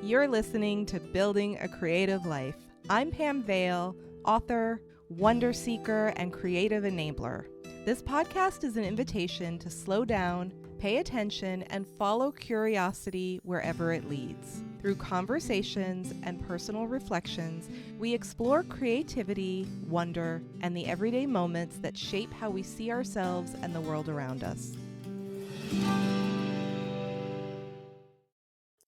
You're listening to Building a Creative Life. I'm Pam Vale, author, wonder seeker, and creative enabler. This podcast is an invitation to slow down, pay attention, and follow curiosity wherever it leads. Through conversations and personal reflections, we explore creativity, wonder, and the everyday moments that shape how we see ourselves and the world around us.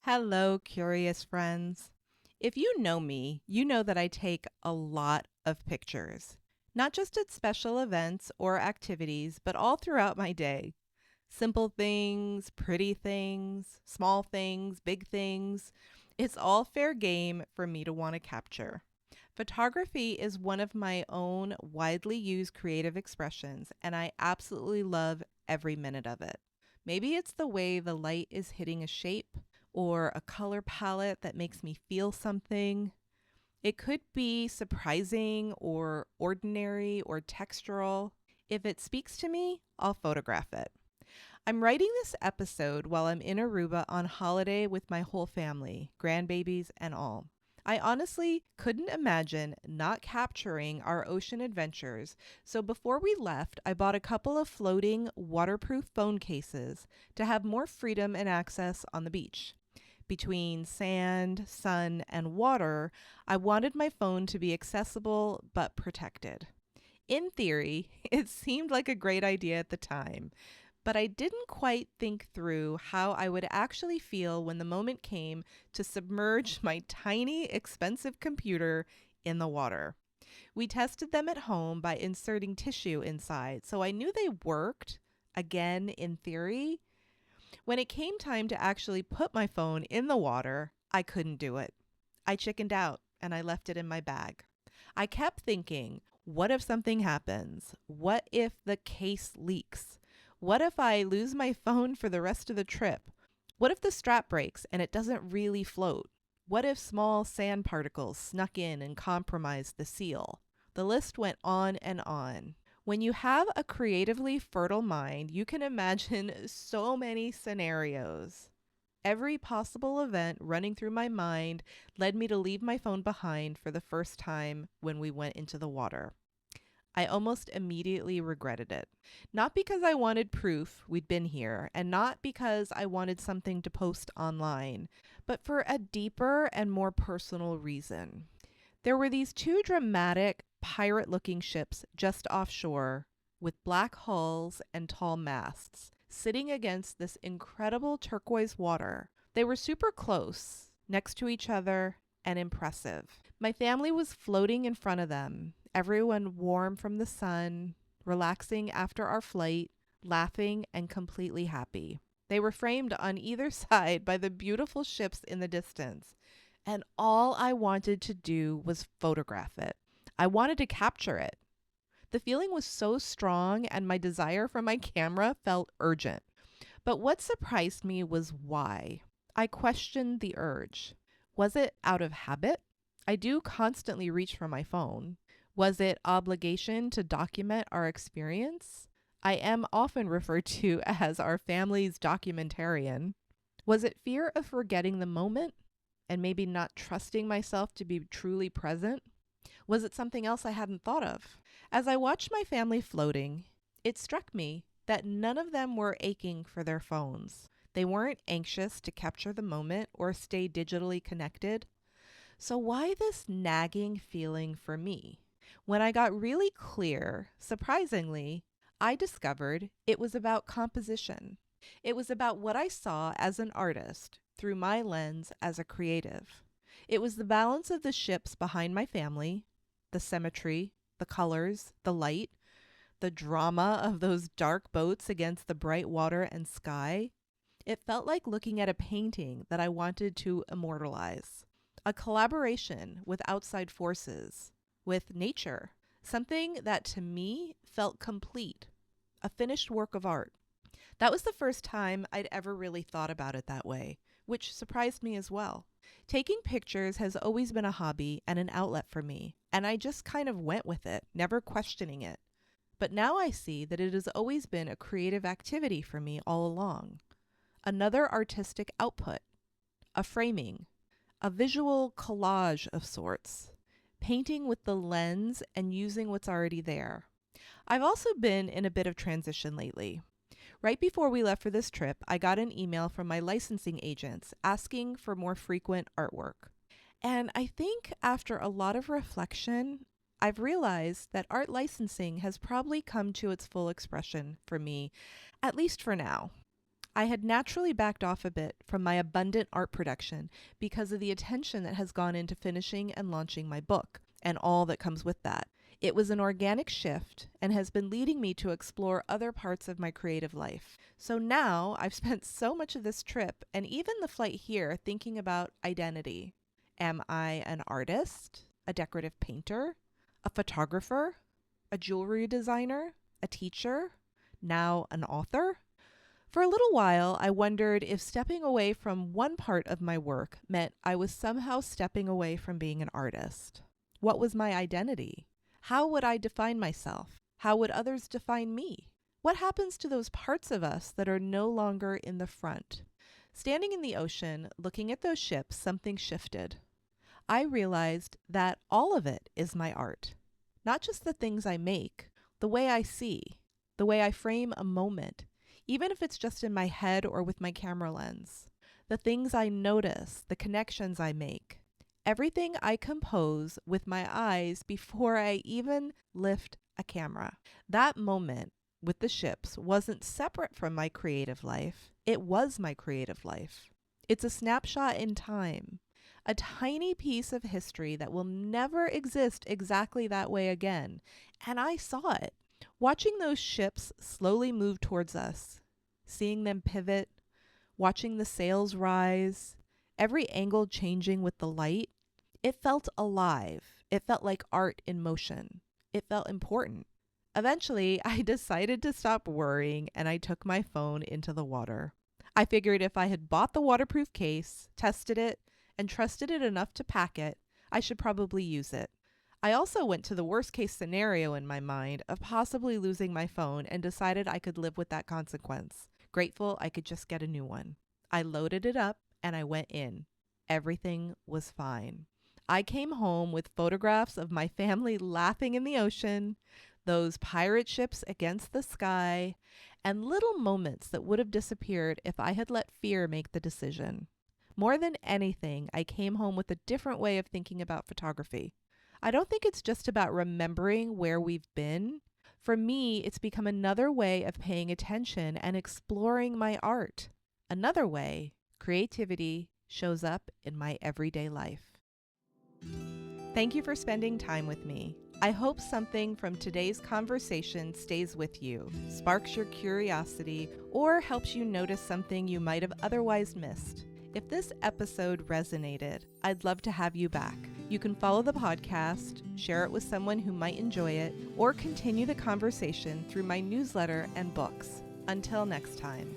Hello, curious friends. If you know me, you know that I take a lot of pictures, not just at special events or activities, but all throughout my day. Simple things, pretty things, small things, big things. It's all fair game for me to want to capture. Photography is one of my own widely used creative expressions, and I absolutely love every minute of it. Maybe it's the way the light is hitting a shape, or a color palette that makes me feel something. It could be surprising or ordinary or textural. If it speaks to me, I'll photograph it. I'm writing this episode while I'm in Aruba on holiday with my whole family, grandbabies and all. I honestly couldn't imagine not capturing our ocean adventures, so before we left, I bought a couple of floating waterproof phone cases to have more freedom and access on the beach. Between sand, sun, and water, I wanted my phone to be accessible but protected. In theory, it seemed like a great idea at the time, but I didn't quite think through how I would actually feel when the moment came to submerge my tiny, expensive computer in the water. We tested them at home by inserting tissue inside, so I knew they worked, again, in theory. When it came time to actually put my phone in the water, I couldn't do it. I chickened out and I left it in my bag. I kept thinking, what if something happens? What if the case leaks? What if I lose my phone for the rest of the trip? What if the strap breaks and it doesn't really float? What if small sand particles snuck in and compromised the seal? The list went on and on. When you have a creatively fertile mind, you can imagine so many scenarios. Every possible event running through my mind led me to leave my phone behind for the first time when we went into the water. I almost immediately regretted it. Not because I wanted proof we'd been here, and not because I wanted something to post online, but for a deeper and more personal reason. There were these two dramatic, pirate-looking ships just offshore with black hulls and tall masts, sitting against this incredible turquoise water. They were super close, next to each other, and impressive. My family was floating in front of them, everyone warm from the sun, relaxing after our flight, laughing and completely happy. They were framed on either side by the beautiful ships in the distance, and all I wanted to do was photograph it. I wanted to capture it. The feeling was so strong and my desire for my camera felt urgent. But what surprised me was why. I questioned the urge. Was it out of habit? I do constantly reach for my phone. Was it obligation to document our experience? I am often referred to as our family's documentarian. Was it fear of forgetting the moment and maybe not trusting myself to be truly present? Was it something else I hadn't thought of? As I watched my family floating, it struck me that none of them were aching for their phones. They weren't anxious to capture the moment or stay digitally connected. So why this nagging feeling for me? When I got really clear, surprisingly, I discovered it was about composition. It was about what I saw as an artist through my lens as a creative. It was the balance of the ships behind my family, the symmetry, the colors, the light, the drama of those dark boats against the bright water and sky. It felt like looking at a painting that I wanted to immortalize, a collaboration with outside forces, with nature, something that to me felt complete, a finished work of art. That was the first time I'd ever really thought about it that way, which surprised me as well. Taking pictures has always been a hobby and an outlet for me, and I just kind of went with it, never questioning it. But now I see that it has always been a creative activity for me all along. Another artistic output, a framing, a visual collage of sorts, painting with the lens and using what's already there. I've also been in a bit of transition lately. Right before we left for this trip, I got an email from my licensing agents asking for more frequent artwork. And I think after a lot of reflection, I've realized that art licensing has probably come to its full expression for me, at least for now. I had naturally backed off a bit from my abundant art production because of the attention that has gone into finishing and launching my book and all that comes with that. It was an organic shift and has been leading me to explore other parts of my creative life. So now I've spent so much of this trip and even the flight here thinking about identity. Am I an artist, a decorative painter, a photographer, a jewelry designer, a teacher, now an author? For a little while, I wondered if stepping away from one part of my work meant I was somehow stepping away from being an artist. What was my identity? How would I define myself? How would others define me? What happens to those parts of us that are no longer in the front? Standing in the ocean, looking at those ships, something shifted. I realized that all of it is my art. Not just the things I make, the way I see, the way I frame a moment, even if it's just in my head or with my camera lens. The things I notice, the connections I make. Everything I compose with my eyes before I even lift a camera. That moment with the ships wasn't separate from my creative life. It was my creative life. It's a snapshot in time, a tiny piece of history that will never exist exactly that way again. And I saw it. Watching those ships slowly move towards us, seeing them pivot, watching the sails rise, every angle changing with the light, it felt alive. It felt like art in motion. It felt important. Eventually, I decided to stop worrying and I took my phone into the water. I figured if I had bought the waterproof case, tested it, and trusted it enough to pack it, I should probably use it. I also went to the worst case scenario in my mind of possibly losing my phone and decided I could live with that consequence. Grateful I could just get a new one. I loaded it up and I went in. Everything was fine. I came home with photographs of my family laughing in the ocean, those pirate ships against the sky, and little moments that would have disappeared if I had let fear make the decision. More than anything, I came home with a different way of thinking about photography. I don't think it's just about remembering where we've been. For me, it's become another way of paying attention and exploring my art. Another way creativity shows up in my everyday life. Thank you for spending time with me. I hope something from today's conversation stays with you, sparks your curiosity, or helps you notice something you might have otherwise missed. If this episode resonated, I'd love to have you back. You can follow the podcast, share it with someone who might enjoy it, or continue the conversation through my newsletter and books. Until next time.